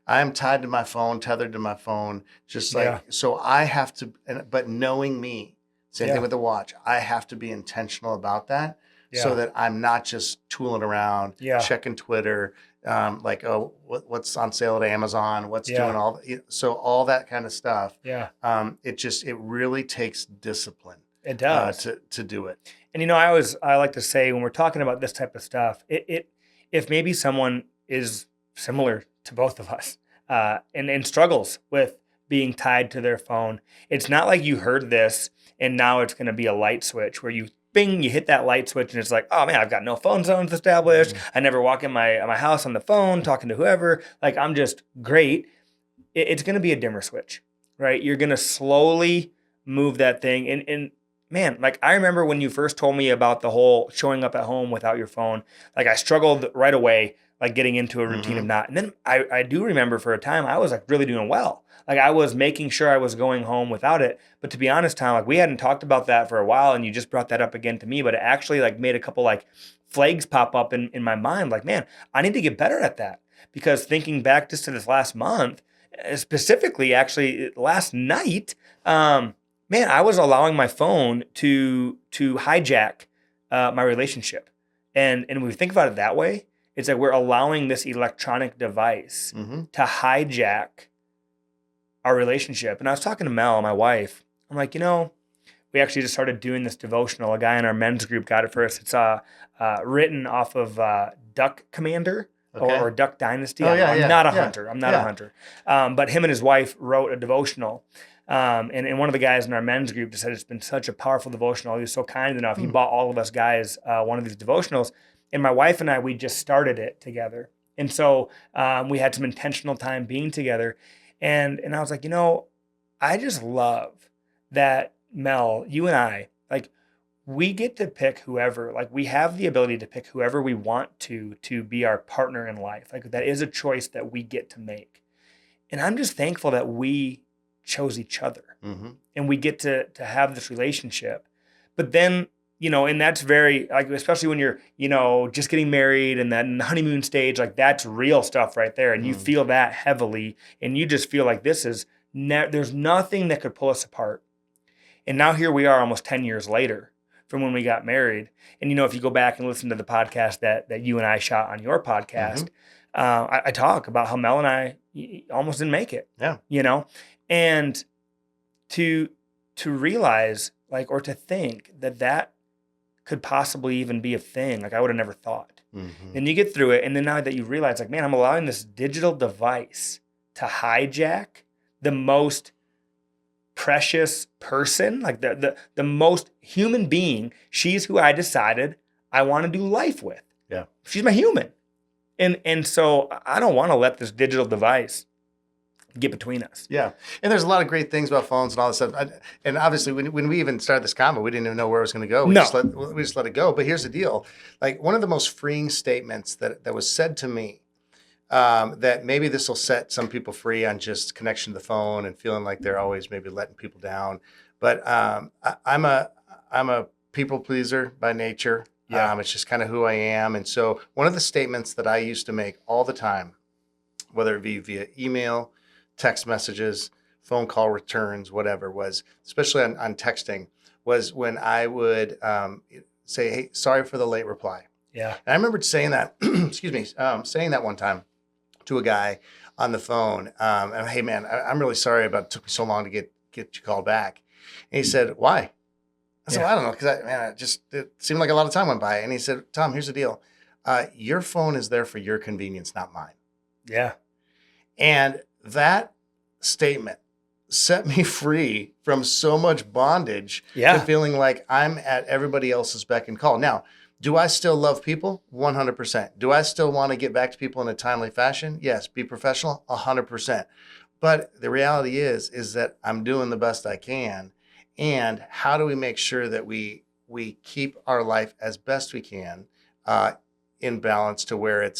I'm tied to my phone, tethered to my phone, just like, so I have to, but knowing me, same thing with the watch, I have to be intentional about that so that I'm not just tooling around, checking Twitter, like, oh, what's on sale at Amazon, what's doing so all that kind of stuff. It really takes discipline. It does to do it. And I like to say, when we're talking about this type of stuff, if maybe someone is similar to both of us and struggles with being tied to their phone, it's not like you heard this and now it's going to be a light switch where you hit that light switch and it's like, oh man, I've got no phone zones established. I never walk in my house on the phone talking to whoever. Like I'm just great. It's going to be a dimmer switch, right? You're going to slowly move that thing. And man, like I remember when you first told me about the whole showing up at home without your phone, like I struggled right away, like getting into a routine of not. And then I do remember for a time I was like really doing well. Like I was making sure I was going home without it. But to be honest, Tom, like we hadn't talked about that for a while and you just brought that up again to me, but it actually like made a couple like flags pop up in my mind. Like, man, I need to get better at that, because thinking back just to this last month, specifically actually last night, man, I was allowing my phone to hijack my relationship. And when we think about it that way, it's like we're allowing this electronic device to hijack our relationship. And I was talking to Mel, my wife. I'm like, we actually just started doing this devotional. A guy in our men's group got it for us. It's written off of Duck Commander or Duck Dynasty. I'm not a hunter. I'm not a hunter. But him and his wife wrote a devotional. And one of the guys in our men's group just said it's been such a powerful devotional. He was so kind enough. He bought all of us guys one of these devotionals. And my wife and I, we just started it together. And so we had some intentional time being together. And I was like, I just love that, Mel, you and I, like, we get to pick whoever, like we have the ability to pick whoever we want to be our partner in life. Like that is a choice that we get to make. And I'm just thankful that we chose each other and we get to have this relationship. But then, and that's very, like, especially when you're, just getting married and then the honeymoon stage, like that's real stuff right there. And you feel that heavily and you just feel like this is, there's nothing that could pull us apart. And now here we are almost 10 years later from when we got married. And, if you go back and listen to the podcast that you and I shot on your podcast, I talk about how Mel and I almost didn't make it, and to realize, like, or to think that could possibly even be a thing. Like, I would have never thought. Mm-hmm. Then you get through it, and then now that you realize, like, man, I'm allowing this digital device to hijack the most precious person, like the most human being. She's who I decided I want to do life with. Yeah. She's my human. And so I don't want to let this digital device get between us. Yeah. And there's a lot of great things about phones and all this stuff. And obviously, when we even started this convo, we didn't even know where it was going to go. We just let it go. But here's the deal. Like, one of the most freeing statements that was said to me, that maybe this will set some people free on just connection to the phone and feeling like they're always maybe letting people down. But I'm a people pleaser by nature. Yeah. It's just kind of who I am. And so one of the statements that I used to make all the time, whether it be via email, text messages, phone call returns, whatever, was, especially on texting, was when I would say, hey, sorry for the late reply. Yeah. And I remember saying that, saying that one time to a guy on the phone. And, hey, man, I'm really sorry about it took me so long to get you called back. And he said, why? I said, well, I don't know, because it seemed like a lot of time went by. And he said, Tom, here's the deal. Your phone is there for your convenience, not mine. Yeah. And that statement set me free from so much bondage to feeling like I'm at everybody else's beck and call. Now, do I still love people? 100%. Do I still want to get back to people in a timely fashion? Yes. Be professional? 100%. But the reality is that I'm doing the best I can. And how do we make sure that we keep our life as best we can in balance to where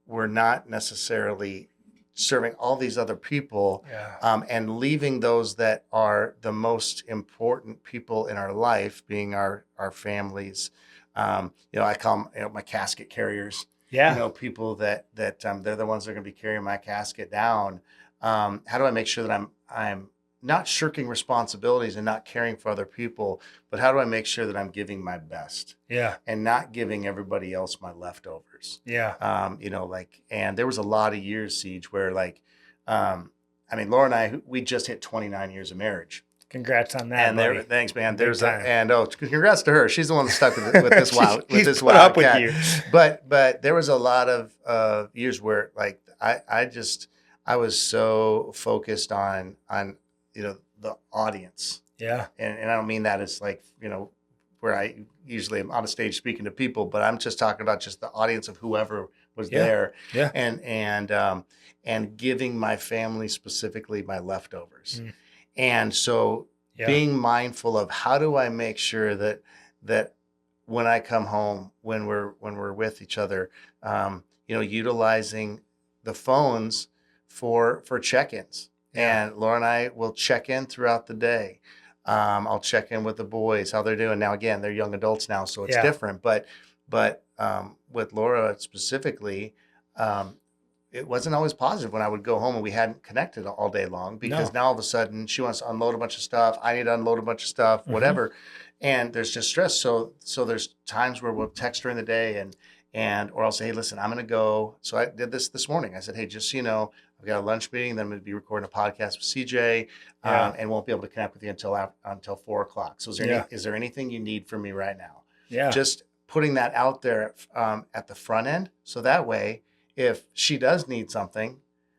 we're not necessarily serving all these other people and leaving those that are the most important people in our life, being our families. I call them my casket carriers. Yeah. People that they're the ones that are going to be carrying my casket down. How do I make sure that I'm not shirking responsibilities and not caring for other people, but how do I make sure that I'm giving my best? Yeah. And not giving everybody else my leftovers. Yeah. And there was a lot of years, Siege, where Laura and I, we just hit 29 years of marriage. Congrats on that. And thanks, man. Congrats to her. She's the one that stuck with this wild, with this put wild up with cat. you. But there was a lot of years where I was so focused on the audience. Yeah. And I don't mean that as where I usually am on a stage speaking to people, but I'm just talking about just the audience of whoever was there. Yeah. And giving my family specifically my leftovers. Mm. And so being mindful of how do I make sure that when I come home, when we're with each other, utilizing the phones for check-ins. Yeah. And Laura and I will check in throughout the day. I'll check in with the boys, how they're doing. Now, again, they're young adults now, so it's different. But with Laura specifically, it wasn't always positive when I would go home and we hadn't connected all day long, because now all of a sudden she wants to unload a bunch of stuff. I need to unload a bunch of stuff, whatever. And there's just stress. So there's times where we'll text her in the day or I'll say, hey, listen, I'm going to go. So I did this morning. I said, hey, just so you know, I've got a lunch meeting. Then I'm going to be recording a podcast with CJ and won't be able to connect with you until 4:00. So is there anything you need from me right now? Yeah. Just putting that out there at the front end. So that way, if she does need something,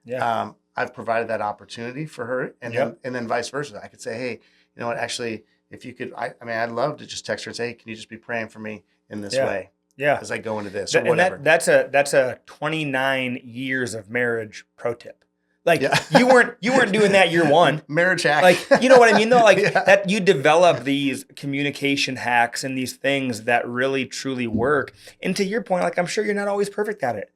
I've provided that opportunity for her, and then vice versa. I could say, hey, you know what? Actually, if you could, I'd love to just text her and say, hey, can you just be praying for me in this way? Yeah. As I go into this or whatever. And that's a 29 years of marriage pro tip. Like you weren't doing that year one. Marriage hack. Like, you know what I mean though? Like that you develop these communication hacks and these things that really truly work. And to your point, like, I'm sure you're not always perfect at it.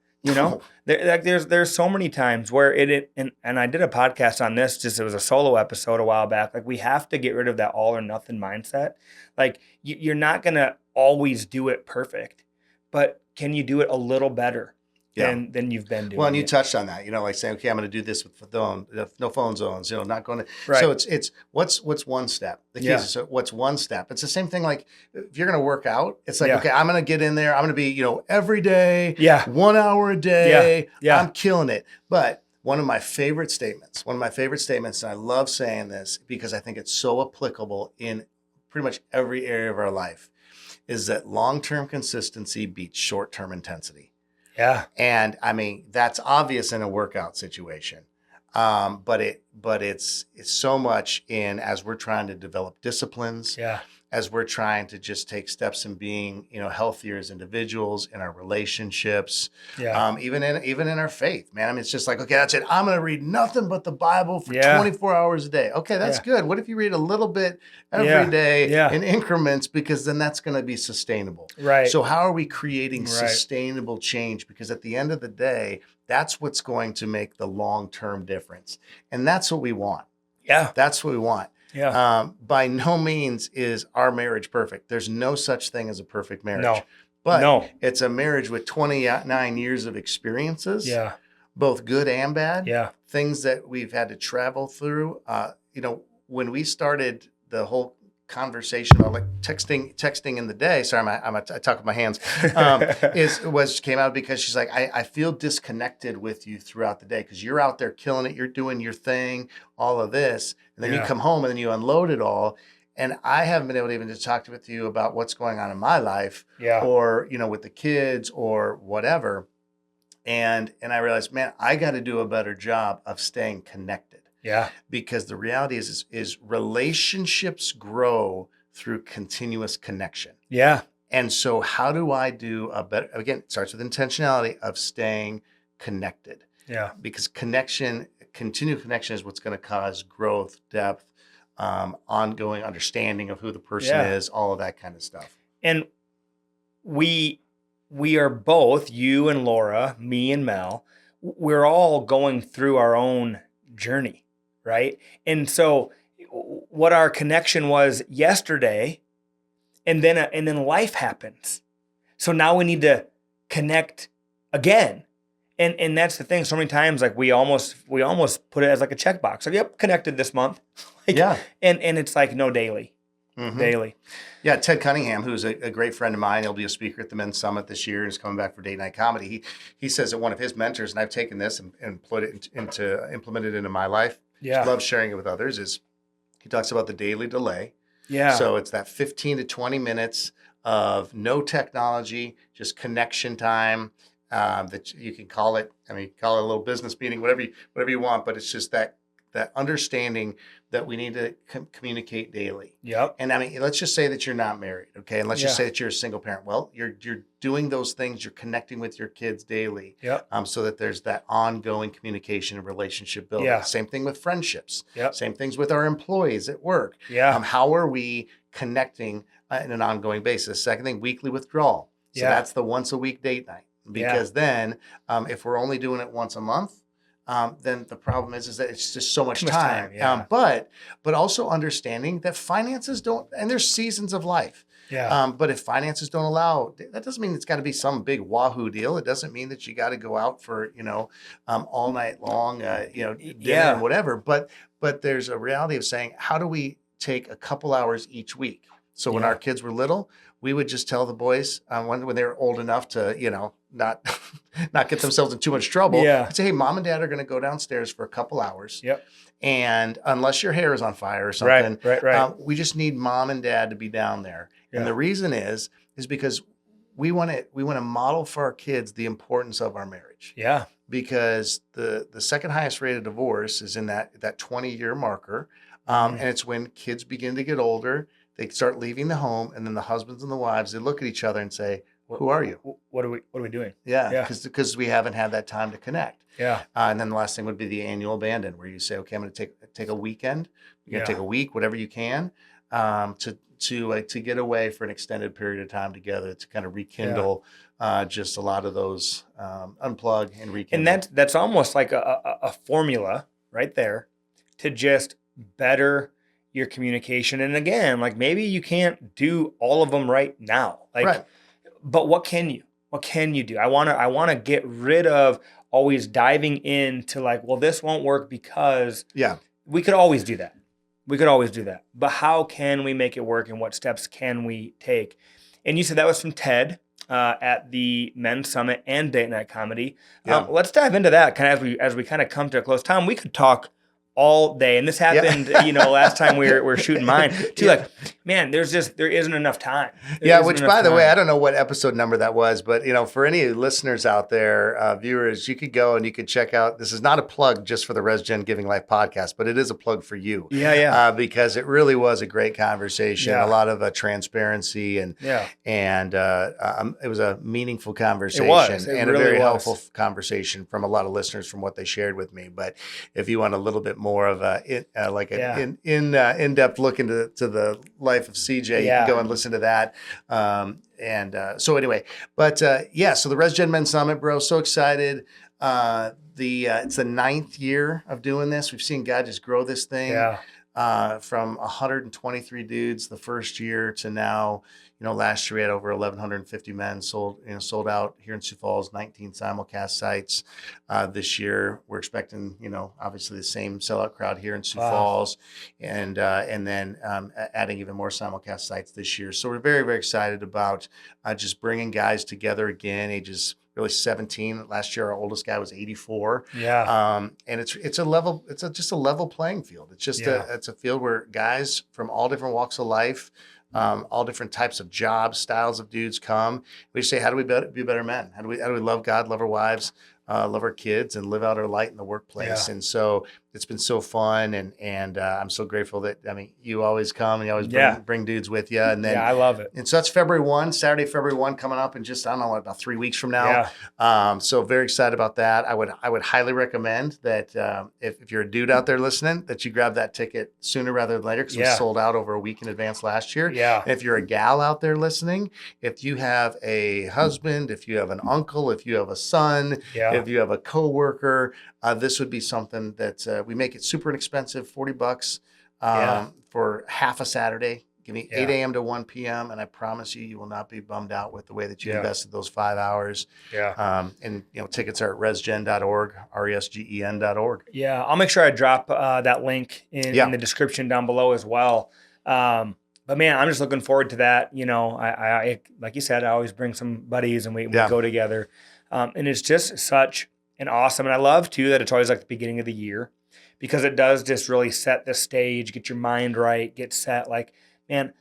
There's so many times where and I did a podcast on this, it was a solo episode a while back. Like, we have to get rid of that all or nothing mindset. Like, you're not going to always do it perfect, but can you do it a little better than you've been doing? Well, and you touched on that, like saying, okay, I'm going to do this with no phone zones, not going to. Right. So it's what's one step? The key is, so what's one step? It's the same thing. Like, if you're going to work out, it's like, okay, I'm going to get in there. I'm going to be, every day, 1 hour a day. Yeah. I'm killing it. But one of my favorite statements, and I love saying this because I think it's so applicable in pretty much every area of our life, is that long-term consistency beats short-term intensity. Yeah. And I mean, that's obvious in a workout situation. But it's so much in, as we're trying to develop disciplines, Yeah. as we're trying to just take steps in being, healthier as individuals in our relationships, Yeah. even in our faith, man. I mean, it's just like, okay, that's it. I'm going to read nothing but the Bible for Yeah. 24 hours a day. Okay, that's Yeah. good. What if you read a little bit every Yeah. day Yeah. in increments? Because then that's going to be sustainable. Right. So how are we creating Right. sustainable change? Because at the end of the day, that's what's going to make the long-term difference. And that's what we want. Yeah. That's what we want. Yeah. By no means is our marriage perfect. There's no such thing as a perfect marriage. No. But No. it's a marriage with 29 years of experiences, Yeah. both good and bad, Yeah. things that we've had to travel through. When we started the whole conversation about like texting in the day. Sorry, I talk with my hands. Came out because she's like, I feel disconnected with you throughout the day because you're out there killing it, you're doing your thing, all of this, and then you come home and then you unload it all. And I haven't been able to even just talk with you about what's going on in my life, or with the kids or whatever. And I realized, man, I got to do a better job of staying connected. Yeah. Because the reality is relationships grow through continuous connection. Yeah. And so how do I do a better, again, it starts with intentionality of staying connected. Yeah. Because continued connection is what's going to cause growth, depth, ongoing understanding of who the person is, all of that kind of stuff. And we are both, you and Laura, me and Mel, we're all going through our own journey. Right. And so what our connection was yesterday, and then life happens. So now we need to connect again. And that's the thing. So many times, like we almost put it as like a checkbox. Like, yep, connected this month. And it's like, no, daily. Mm-hmm. Daily. Yeah, Ted Cunningham, who's a great friend of mine, he'll be a speaker at the Men's Summit this year and is coming back for Date Night Comedy. He says that one of his mentors, and I've taken this and implemented it into my life. Yeah. Love sharing it with others, is he talks about the daily delay. Yeah. So it's that 15 to 20 minutes of no technology, just connection time, that you can call it. I mean, call it a little business meeting, whatever you want, but it's just that understanding that we need to communicate daily. Yep. And I mean, let's just say that you're not married, okay? And let's just say that you're a single parent. Well, you're doing those things. You're connecting with your kids daily. Yep. So that there's that ongoing communication and relationship building. Yeah. Same thing with friendships. Yep. Same things with our employees at work. Yeah. How are we connecting in an ongoing basis? Second thing, weekly withdrawal. So that's the once a week date night. Because then if we're only doing it once a month, then the problem is that it's just so much time. But also understanding that finances don't, and there's seasons of life. Yeah. But if finances don't allow, that doesn't mean it's got to be some big wahoo deal. It doesn't mean that you got to go out for, all night long, dinner and whatever. But there's a reality of saying, how do we take a couple hours each week? So when our kids were little, we would just tell the boys when they were old enough to, not get themselves in too much trouble. I'd say, hey, mom and dad are going to go downstairs for a couple hours. Yep. And unless your hair is on fire or something, right. We just need mom and dad to be down there. Yeah. And the reason is because we want to model for our kids the importance of our marriage. Yeah. Because the second highest rate of divorce is in that 20-year marker. And it's when kids begin to get older, they start leaving the home, and then the husbands and the wives, they look at each other and say, who are you? What are we doing? Yeah. Because we haven't had that time to connect. Yeah. And then the last thing would be the annual abandon, where you say, okay, I'm going to take a weekend. You're going to take a week, whatever you can, to get away for an extended period of time together to kind of rekindle just a lot of those unplug and rekindle. And that's almost like a formula right there to just better your communication. And again, like maybe you can't do all of them right now. But what can you do? I want to get rid of always diving into like, well, this won't work because we could always do that. But how can we make it work, and what steps can we take? And you said that was from Ted. at the Men's Summit and Date Night Comedy. Yeah. Let's dive into that kind of as we kind of come to a close. Tom, we could talk all day, and this happened, last time we were shooting mine too. Like, man, there isn't enough time. Which by the way, I don't know what episode number that was, but for any listeners out there, viewers, you could go and you could check out. This is not a plug just for the ResGen Giving Life podcast, but it is a plug for you. Because it really was a great conversation, a lot of transparency, and it was a meaningful conversation. It really a very was. helpful conversation from a lot of listeners from what they shared with me. But if you want a little bit more of in-depth look into the life of CJ, you can go and listen to that. So anyway, but so the ResGen Men's Summit, bro, so excited. It's the 9th year of doing this. We've seen God just grow this thing from 123 dudes the first year to now. Last year we had over 1,150 men sold out here in Sioux Falls, 19 simulcast sites. This year we're expecting, obviously the same sellout crowd here in Sioux Falls, and then adding even more simulcast sites this year. So we're very, very excited about just bringing guys together again, ages really 17. Last year our oldest guy was 84. And it's just a level playing field. It's just it's a field where guys from all different walks of life, all different types of jobs, styles of dudes come. We say, how do we be better men? How do we love God, love our wives, love our kids, and live out our light in the workplace? And so it's been so fun, and I'm so grateful that you always come and you always bring dudes with you. And then I love it. And so that's Saturday, February 1 coming up in just, I don't know, about 3 weeks from now. So very excited about that. I would highly recommend that if you're a dude out there listening, that you grab that ticket sooner rather than later, because we sold out over a week in advance last year. And if you're a gal out there listening, if you have a husband, if you have an uncle, if you have a son, if you have a coworker, this would be something that we make it super inexpensive, $40 for half a Saturday. Give me 8 a.m. to 1 p.m. And I promise you will not be bummed out with the way that you invested those 5 hours. And tickets are at resgen.org, resgen.org. I'll make sure I drop that link in the description down below as well. But man, I'm just looking forward to that. I like you said, I always bring some buddies and we go together. And it's just such an awesome, and I love too that it's always like the beginning of the year, because it does just really set the stage, get your mind right, get set. Like, man,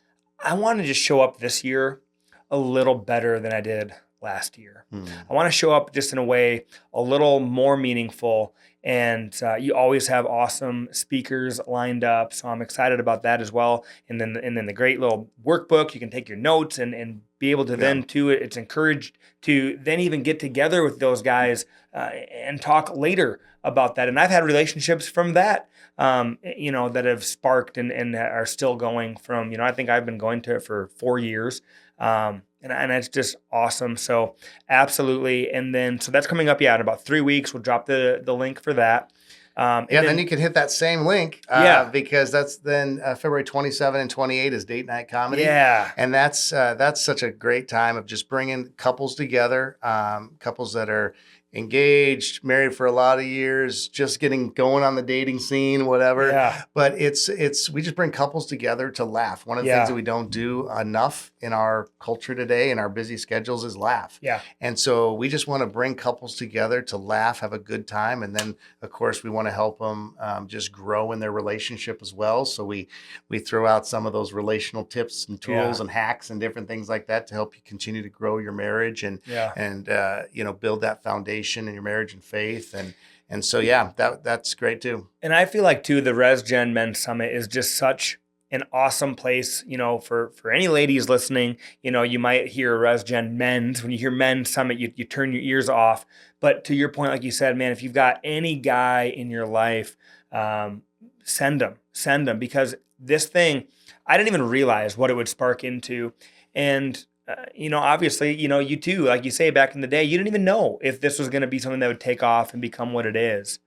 I want to just show up this year a little better than I did last year. I want to show up just in a way a little more meaningful. And you always have awesome speakers lined up, so I'm excited about that as well. And then the great little workbook, you can take your notes and be able to then too. It's encouraged to then even get together with those guys and talk later about that. And I've had relationships from that, that have sparked and are still going from. I think I've been going to it for 4 years. And it's just awesome. So absolutely. And then, so that's coming up, in about 3 weeks. We'll drop the link for that. Then you can hit that same link because that's then February 27 and 28 is Date Night Comedy. And that's such a great time of just bringing couples together, couples that are engaged, married for a lot of years, just getting going on the dating scene, whatever. But we just bring couples together to laugh. One of the things that we don't do enough in our culture today, in our busy schedules, is laugh. And so we just want to bring couples together to laugh, have a good time. And then, of course, we want to help them just grow in their relationship as well. So we throw out some of those relational tips and tools and hacks and different things like that to help you continue to grow your marriage and build that foundation in your marriage and faith. And so, that's great too. And I feel like too, the ResGen Men's Summit is just such an awesome place, for any ladies listening. You might hear ResGen Men's. When you hear Men's Summit, you turn your ears off. But to your point, like you said, man, if you've got any guy in your life, send them, because this thing, I didn't even realize what it would spark into. And obviously, you too, like you say, back in the day, you didn't even know if this was going to be something that would take off and become what it is.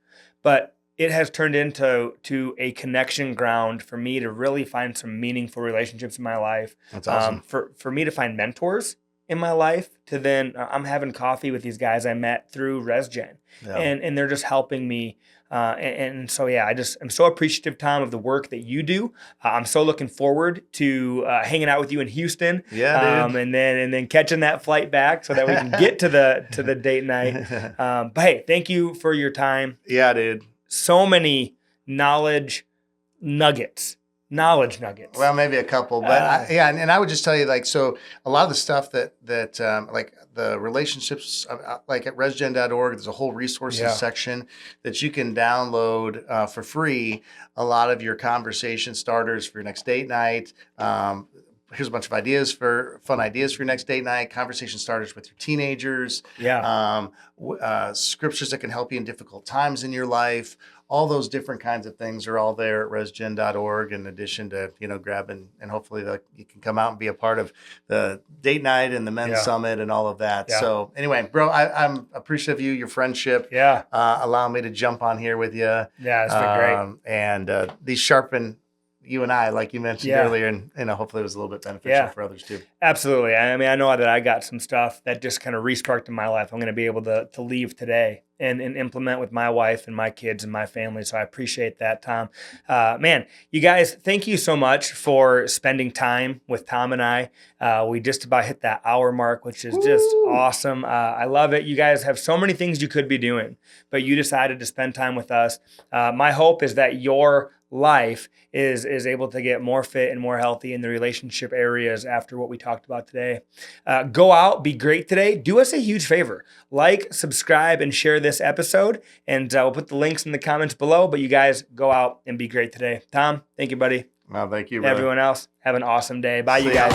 But it has turned into a connection ground for me to really find some meaningful relationships in my life. That's awesome. For me to find mentors in my life, to then I'm having coffee with these guys I met through ResGen, and they're just helping me And so, yeah, I'm so appreciative, Tom, of the work that you do. I'm so looking forward to hanging out with you in Houston. Yeah, dude. And then catching that flight back so that we can get to the date night. But hey, thank you for your time. Yeah, dude. So many knowledge nuggets. Well, maybe a couple, but and I would just tell you, like, so a lot of the stuff that like the relationships, like at resgen.org, there's a whole resources section that you can download for free. A lot of your conversation starters for your next date night. Here's a bunch of fun ideas for your next date night, conversation starters with your teenagers. Scriptures that can help you in difficult times in your life. All those different kinds of things are all there at resgen.org, in addition to, grabbing, and hopefully you can come out and be a part of the date night and the men's summit and all of that. Yeah. So anyway, bro, I'm appreciative of you, your friendship. Yeah. Allowing me to jump on here with you. Yeah, it's been great. And these sharpen you and I, like you mentioned earlier, and hopefully it was a little bit beneficial for others too. Absolutely. I mean, I know that I got some stuff that just kind of re-sparked in my life. I'm going to be able to leave today and implement with my wife and my kids and my family. So I appreciate that, Tom. Man, you guys, thank you so much for spending time with Tom and I. We just about hit that hour mark, which is just awesome. I love it. You guys have so many things you could be doing, but you decided to spend time with us. My hope is that your life is able to get more fit and more healthy in the relationship areas after what we talked about today. Go out, be great today. Do us a huge favor. Like, subscribe, and share this episode. And we'll put the links in the comments below. But you guys go out and be great today. Tom, thank you, buddy. Well, thank you, brother. Everyone else, have an awesome day. Bye, you guys.